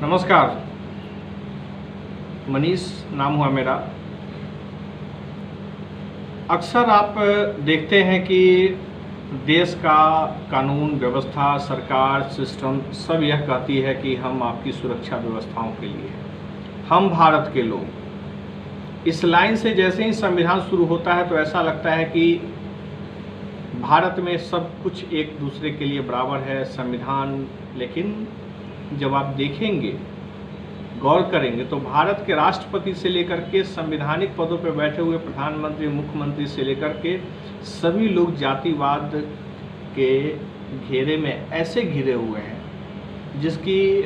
नमस्कार, मनीष नाम हुआ मेरा। अक्सर आप देखते हैं कि देश का कानून व्यवस्था, सरकार, सिस्टम सब यह कहती है कि हम आपकी सुरक्षा व्यवस्थाओं के लिए हैं। हम भारत के लोग। इस लाइन से जैसे ही संविधान शुरू होता है तो ऐसा लगता है कि भारत में सब कुछ एक दूसरे के लिए बराबर है, संविधान। लेकिन जब आप देखेंगे, गौर करेंगे तो भारत के राष्ट्रपति से लेकर के संवैधानिक पदों पर बैठे हुए प्रधानमंत्री, मुख्यमंत्री से लेकर के सभी लोग जातिवाद के घेरे में ऐसे घिरे हुए हैं जिसकी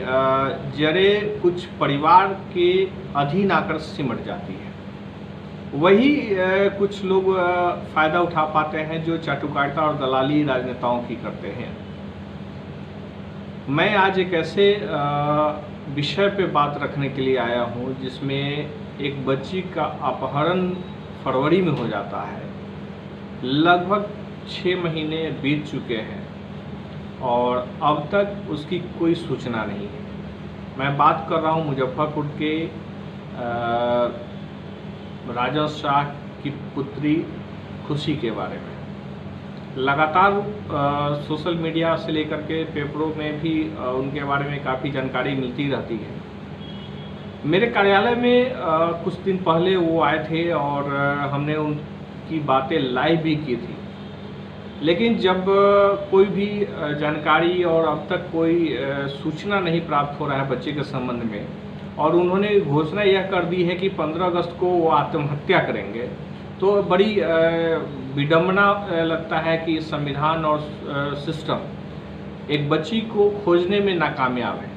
जड़ें कुछ परिवार के अधीन आकर सिमट जाती है। वही कुछ लोग फ़ायदा उठा पाते हैं जो चाटुकारिता और दलाली राजनेताओं की करते हैं। मैं आज एक ऐसे विषय पे बात रखने के लिए आया हूँ जिसमें एक बच्ची का अपहरण फरवरी में हो जाता है। लगभग 6 महीने बीत चुके हैं और अब तक उसकी कोई सूचना नहीं है। मैं बात कर रहा हूँ मुजफ्फरपुर के राजा शाह की पुत्री खुशी के बारे में। लगातार सोशल मीडिया से लेकर के पेपरों में भी उनके बारे में काफ़ी जानकारी मिलती रहती है। मेरे कार्यालय में कुछ दिन पहले वो आए थे और हमने उनकी बातें लाइव भी की थी। लेकिन जब कोई भी जानकारी और अब तक कोई सूचना नहीं प्राप्त हो रहा है बच्चे के संबंध में, और उन्होंने घोषणा यह कर दी है कि 15 अगस्त को वो आत्महत्या करेंगे, तो बड़ी विडंबना लगता है कि संविधान और सिस्टम एक बच्ची को खोजने में नाकामयाब है।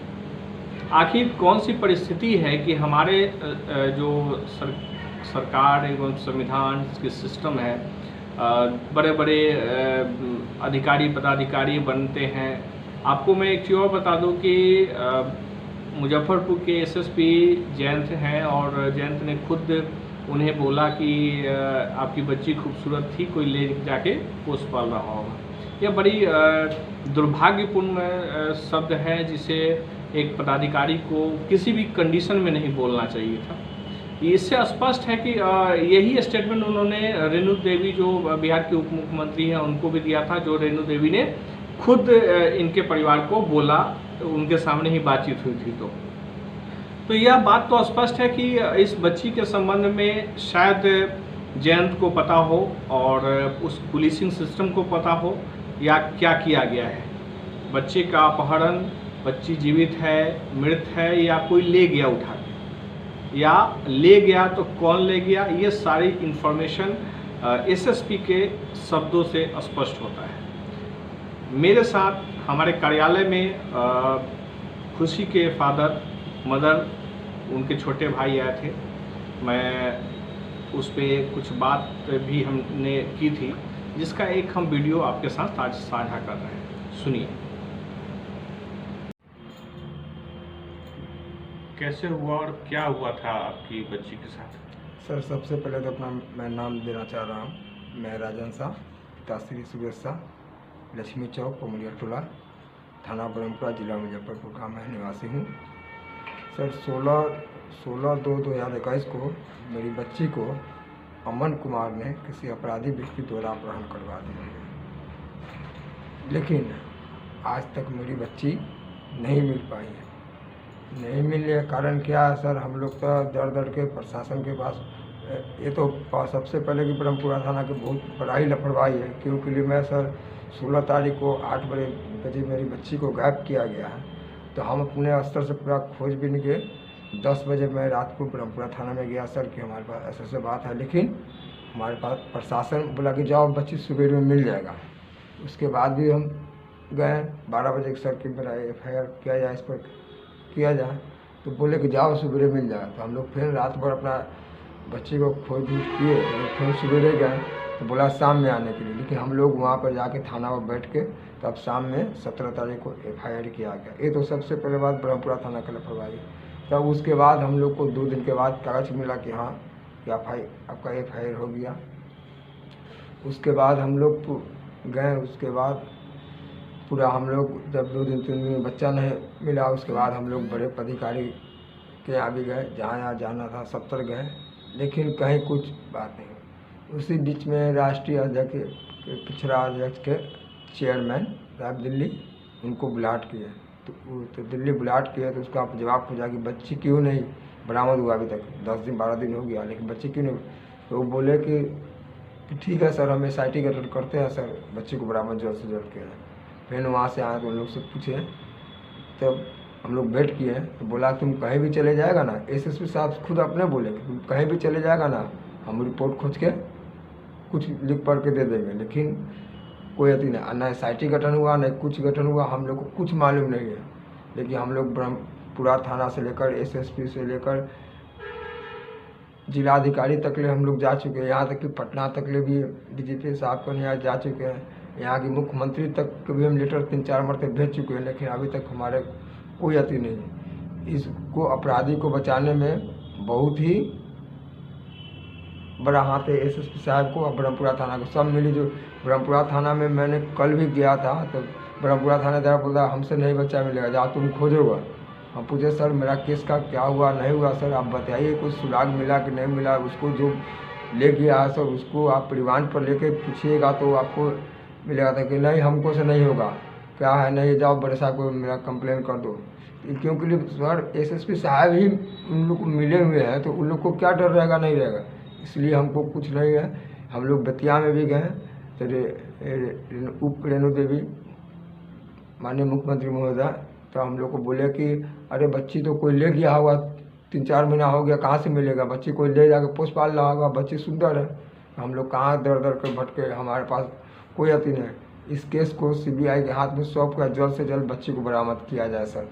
आखिर कौन सी परिस्थिति है कि हमारे जो सरकार एवं संविधान के सिस्टम है, बड़े बड़े अधिकारी पदाधिकारी बनते हैं। आपको मैं एक चीज़ और बता दूं कि मुजफ्फरपुर के एसएसपी जयंत हैं और जयंत ने खुद उन्हें बोला कि आपकी बच्ची खूबसूरत थी, कोई ले जाके पोस पाल रहा होगा। यह बड़ी दुर्भाग्यपूर्ण शब्द है जिसे एक पदाधिकारी को किसी भी कंडीशन में नहीं बोलना चाहिए था। इससे स्पष्ट है कि यही स्टेटमेंट उन्होंने रेणु देवी जो बिहार के उप मुख्यमंत्री हैं उनको भी दिया था, जो रेणु देवी ने खुद इनके परिवार को बोला, उनके सामने ही बातचीत हुई थी। तो यह बात तो स्पष्ट है कि इस बच्ची के संबंध में शायद जयंत को पता हो और उस पुलिसिंग सिस्टम को पता हो या क्या किया गया है। बच्चे का अपहरण, बच्ची जीवित है, मृत है या कोई ले गया उठा के, या ले गया तो कौन ले गया, ये सारी इन्फॉर्मेशन एसएसपी के शब्दों से स्पष्ट होता है। मेरे साथ हमारे कार्यालय में खुशी के फादर, मदर, उनके छोटे भाई आए थे। मैं उस पर कुछ बात भी हमने की थी जिसका एक हम वीडियो आपके साथ आज साझा कर रहे हैं। सुनिए। कैसे हुआ और क्या हुआ था आपकी बच्ची के साथ? सर, सबसे पहले तो अपना मैं नाम देना चाह रहा हूँ। मैं राजन शाह, पिताश्री सुरेश शाह, लक्ष्मी चौक, पमुलिया टोला, थाना ब्रह्मपुरा, जिला मुजफ्फरपुर का मैं निवासी हूँ। सर, 16/2/2021 को मेरी बच्ची को अमन कुमार ने किसी अपराधी व्यक्ति द्वारा अपहरण करवा दिया है, लेकिन आज तक मेरी बच्ची नहीं मिल पाई है। नहीं मिलने का कारण क्या है सर? हम लोग तो दर के प्रशासन के पास, ये तो सबसे पहले कि ब्रह्मपुरा थाना की बहुत बड़ा ही लापरवाही है, क्योंकि मैं सर 16 तारीख को 8 बजे मेरी बच्ची को गायब किया गया है। तो हम अपने स्तर से पूरा खोजबीन के 10 बजे मैं रात को ब्रह्मपुरा थाना में गया सर कि हमारे पास ऐसे बात है, लेकिन हमारे पास प्रशासन बोला कि जाओ बच्ची सुबह में मिल जाएगा। उसके बाद भी हम गए 12 बजे सर कि मेरा FIR किया जाए, इस पर किया जाए, तो बोले कि जाओ सुबह मिल जाए। तो हम लोग फिर रात भर अपना बच्ची को खोज किए, फिर सवेरे गए तो बोला शाम में आने के लिए, लेकिन हम लोग वहाँ पर जाके थाना पर बैठ के तब शाम में 17 तारीख को FIR किया गया। ये तो सबसे पहले बात ब्रह्मपुरा थाना का लापरवाही। तब उसके बाद हम लोग को 2 दिन के बाद कागज मिला कि हाँ कि आपका FIR हो गया। उसके बाद हम लोग गए, उसके बाद पूरा हम लोग जब 2 दिन 3 दिन में बच्चा नहीं मिला, उसके बाद हम लोग बड़े पदाधिकारी के यहाँ भी गए, जहाँ जहाँ जाना था सब तर गए, लेकिन कहीं कुछ बात नहीं। उसी बीच में राष्ट्रीय अध्यक्ष के पिछड़ा अध्यक्ष के चेयरमैन साहब दिल्ली उनको बुलाट किए, तो दिल्ली बुलाट किया तो उसका जवाब पूछा कि बच्ची क्यों नहीं बरामद हुआ अभी तक, 10 दिन 12 दिन हो गया, लेकिन बच्ची क्यों नहीं। तो वो बोले कि ठीक है सर, हम SIT गठन करते हैं सर, बच्चे को बरामद जल्द से जल्द किया जाए। फिर वहाँ से आए तो उन लोग से पूछे, तब हम लोग वेट किए तो बोला तुम कहीं भी चले जाएगा ना, SSP साहब खुद अपने बोले कि तुम कहीं भी चले जाएगा ना, हम रिपोर्ट खोज के कुछ लिख पढ़ के दे देंगे। लेकिन कोई अति नहीं, ना SIT गठन हुआ न कुछ गठन हुआ, हम लोग को कुछ मालूम नहीं है। लेकिन हम लोग ब्रह्मपुरा थाना से लेकर SSP से लेकर जिलाधिकारी तक ले हम लोग जा चुके हैं, यहाँ तक कि पटना तक ले भी DGP साहब को यहाँ जा चुके हैं, यहाँ की मुख्यमंत्री तक के भी हम लेटर 3-4 मरतबे भेज चुके हैं, लेकिन अभी तक हमारे कोई अति नहीं है। इसको अपराधी को बचाने में बहुत ही बड़ा हाथ है SSP साहब को और ब्रह्मपुरा थाना को, सब मिली जो। ब्रह्मपुरा थाना में मैंने कल भी गया था तो ब्रह्मपुरा थानेदार बोला हमसे नहीं बच्चा मिलेगा, जाओ तुम खोजोगा। हम पूछे सर मेरा केस का क्या हुआ नहीं हुआ, सर आप बताइए कुछ सुराग मिला कि नहीं मिला, उसको जो ले गया है सर उसको आप रिमांड पर लेके पूछिएगा तो आपको मिलेगा। था कि नहीं हमको से नहीं होगा, क्या है नहीं, जाओ बड़े साहब को मेरा कंप्लेन कर दो। क्योंकि सर SSP साहब ही उन लोग को मिले हुए हैं तो उन लोग को क्या डर रहेगा नहीं रहेगा, इसलिए हमको कुछ नहीं है। हम लोग बेतिया में भी गए तो उप रेणु देवी माननीय मुख्यमंत्री महोदय तो हम लोग को बोले कि अरे बच्ची तो कोई ले गया होगा, 3-4 महीना हो गया, कहाँ से मिलेगा, बच्ची कोई ले जाकर पोस पाल रहा होगा, बच्ची सुंदर है। हम लोग कहाँ दर दर कर भटके, हमारे पास कोई अति नहीं। इस केस को CBI के हाथ में सौंप कर जल्द से जल्द बच्ची को बरामद किया जाए सर।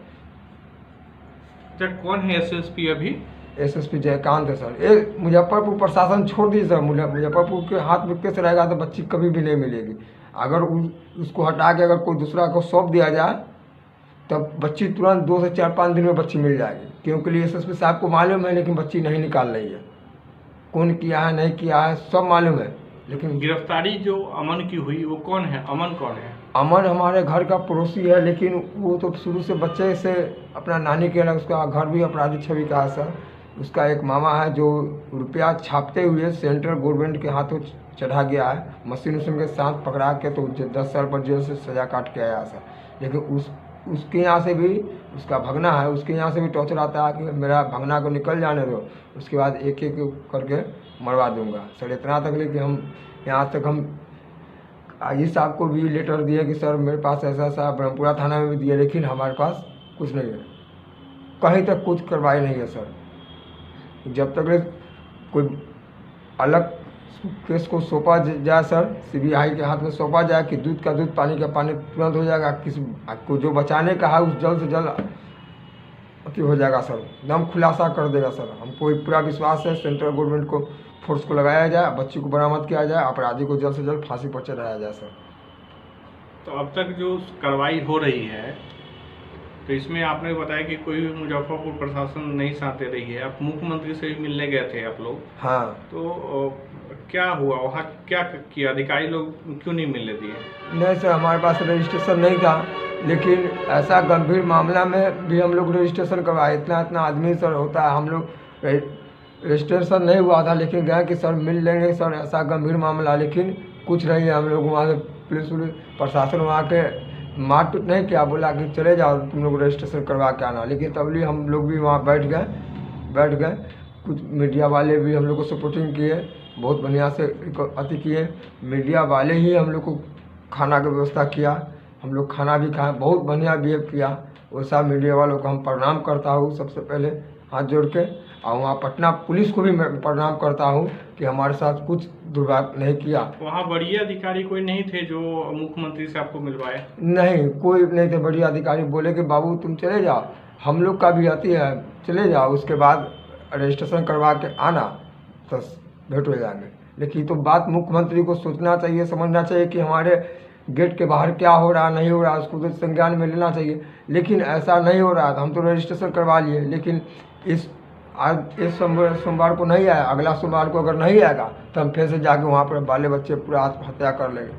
कौन है SSP अभी? SSP जयकांत है सर। ये मुजफ्फरपुर प्रशासन छोड़ दीजिए सर, मुजफ्फरपुर के हाथ में केस रहेगा तो बच्ची कभी भी नहीं मिलेगी। अगर उसको हटा के अगर कोई दूसरा को सौंप दिया जाए तब बच्ची तुरंत 2 से 4-5 दिन में बच्ची मिल जाएगी, क्योंकि SSP साहब को मालूम है लेकिन बच्ची नहीं निकाल रही है। कौन किया है नहीं किया है सब मालूम है, लेकिन गिरफ्तारी जो अमन की हुई वो कौन है? अमन कौन है? अमन हमारे घर का पड़ोसी है, लेकिन वो तो शुरू से बच्चे से अपना नानी के अलग, उसका घर भी अपराधी छवि का है सर। उसका एक मामा है जो रुपया छापते हुए सेंट्रल गवर्नमेंट के हाथों चढ़ा गया है, मशीन उशीन के साथ पकड़ा के तो 10 साल पर जेल से सजा काट के आया सर। लेकिन उसके यहाँ से भी उसका भगना है, उसके यहाँ से भी टॉर्चर आता है कि मेरा भगना को निकल जाने दो, उसके बाद एक एक करके मरवा दूंगा सर। इतना तक ले कि हम यहाँ तक हम आईजी साहब को भी लेटर दिए कि सर मेरे पास ऐसा ऐसा, ब्रह्मपुरा थाना में भी दिए, लेकिन हमारे पास कुछ नहीं है, कहीं तक कुछ कार्रवाई नहीं है सर। जब तक कोई अलग केस को सौंपा जाए सर, CBI के हाथ में सौंपा जाए कि दूध का दूध पानी का पानी तुरंत हो जाएगा, किसी को जो बचाने का है उस जल्द से जल्द अति हो जाएगा सर, एकदम खुलासा कर देगा सर। हमको पूरा विश्वास है सेंट्रल गवर्नमेंट को फोर्स को लगाया जाए, बच्ची को बरामद किया जाए, अपराधी को जल्द से जल्द फांसी पर चढ़ाया जाए सर। तो अब तक जो कार्रवाई हो रही है तो इसमें आपने बताया कि कोई भी मुजफ्फरपुर प्रशासन नहीं साथ दे रही है, आप मुख्यमंत्री से भी मिलने गए थे आप लोग? हाँ। तो क्या हुआ वहाँ, क्या किया, अधिकारी लोग क्यों नहीं मिलने दिए? नहीं सर, हमारे पास रजिस्ट्रेशन नहीं था, लेकिन ऐसा गंभीर मामला में भी हम लोग रजिस्ट्रेशन करवाए। इतना आदमी सर होता है, हम लोग रजिस्ट्रेशन नहीं हुआ था, लेकिन गए कि सर मिल लेंगे सर, ऐसा गंभीर मामला, लेकिन कुछ नहीं है। हम लोग वहाँ से पुलिस प्रशासन वहाँ के मारपीट नहीं किया, बोला कि चले जाओ तुम लोग रजिस्ट्रेशन करवा के आना, लेकिन तभी हम लोग भी वहाँ बैठ गए। कुछ मीडिया वाले भी हम लोग को सपोर्टिंग किए, बहुत बढ़िया से अति किए। मीडिया वाले ही हम लोग को खाना की व्यवस्था किया, हम लोग खाना भी खाए, बहुत बढ़िया बिहेव किया। वैसा मीडिया वालों को हम प्रणाम करता हूँ सबसे पहले हाथ जोड़ के, और वहाँ पटना पुलिस को भी मैं प्रणाम करता हूँ कि हमारे साथ कुछ दुर्भाग्य नहीं किया। वहाँ बड़े अधिकारी कोई नहीं थे जो मुख्यमंत्री से आपको मिलवाए? नहीं, कोई नहीं थे। बड़े अधिकारी बोले कि बाबू तुम चले जाओ, हम लोग का भी आती है, चले जाओ, उसके बाद रजिस्ट्रेशन करवा के आना तो भेंट हो जाएंगे। लेकिन तो बात मुख्यमंत्री को सोचना चाहिए, समझना चाहिए कि हमारे गेट के बाहर क्या हो रहा नहीं हो रहा, उसको तो संज्ञान में लेना चाहिए। लेकिन ऐसा नहीं हो रहा था, हम तो रजिस्ट्रेशन करवा लिए, लेकिन इस सोमवार को नहीं आया, अगला सोमवार को अगर नहीं आएगा तो हम फिर से जाके वहाँ पर बाले बच्चे पूरा आत्महत्या कर लेंगे।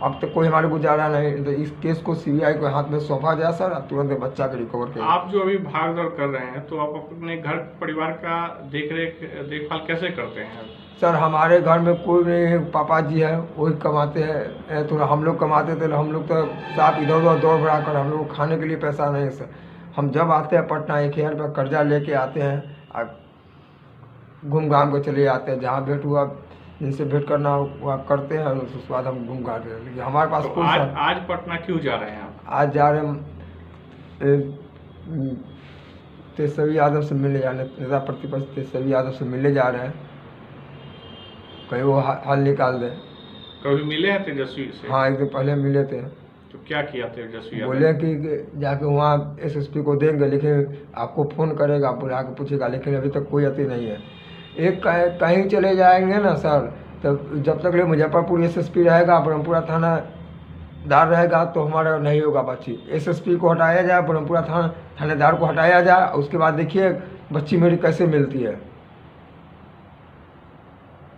अब तक कोई हमारे गुजारा नहीं, तो इस केस को सीबीआई के हाथ में सौंपा जाए सर, और तुरंत बच्चा को रिकवर किया। आप जो अभी भाग दौड़ कर रहे हैं तो आप अपने घर परिवार का देखभाल कैसे करते हैं? सर हमारे घर में कोई नहीं है, पापा जी है वही कमाते हैं, थोड़ा हम लोग कमाते थे, हम लोग तो साथ इधर उधर दौड़ बढ़ा कर, हम लोग को खाने के लिए पैसा नहीं है सर। हम जब आते हैं पटना 1000 रुपये कर्जा लेके आते हैं और घूम घाम के चले जाते हैं, जहाँ भेंट हुआ जिनसे भेंट करना हुआ करते हैं, उसके बाद हम घूम घाम के, लेकिन हमारे पास तो आज पटना क्यों जा रहे हैं आप? आज जा रहे हैं तेजस्वी यादव से मिले जाने, नेता प्रतिपक्ष तेजस्वी यादव से मिले जा रहे हैं, कहीं वो हल निकाल दे। कभी मिले हैं तेजस्वी से? हाँ, एक दिन पहले मिले थे। तो क्या किया तेजस्वी यादव? बोले कि जाके वहाँ एसएसपी को देंगे, लेकिन आपको फ़ोन करेगा, बुला के पूछेगा, लेकिन अभी तक कोई अति नहीं है। एक कहीं चले जाएंगे ना सर, तो जब तक मुजफ्फरपुर एसएसपी रहेगा, ब्रह्मपुरा थानादार रहेगा, तो हमारा नहीं होगा बच्ची। एसएसपी को हटाया जाए, ब्रह्मपुरा थानेदार को हटाया जाए, उसके बाद देखिए बच्ची मेरी कैसे मिलती है।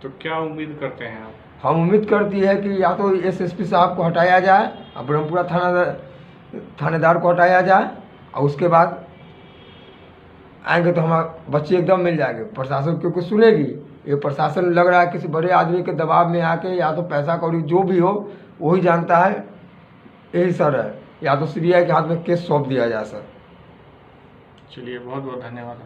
तो क्या उम्मीद करते हैं आप? हम उम्मीद करती है कि या तो एसएसपी साहब को हटाया जाए और ब्रह्मपुरा थानेदार को हटाया जाए, और उसके बाद आएंगे तो हमारा बच्ची एकदम मिल जाएगी। प्रशासन क्योंकि सुनेगी, ये प्रशासन लग रहा है किसी बड़े आदमी के दबाव में आके, या तो पैसा कौड़ी जो भी हो वही जानता है, यही सर है, या तो सीबीआई के हाथ में केस सौंप दिया जाए सर। चलिए, बहुत बहुत धन्यवाद।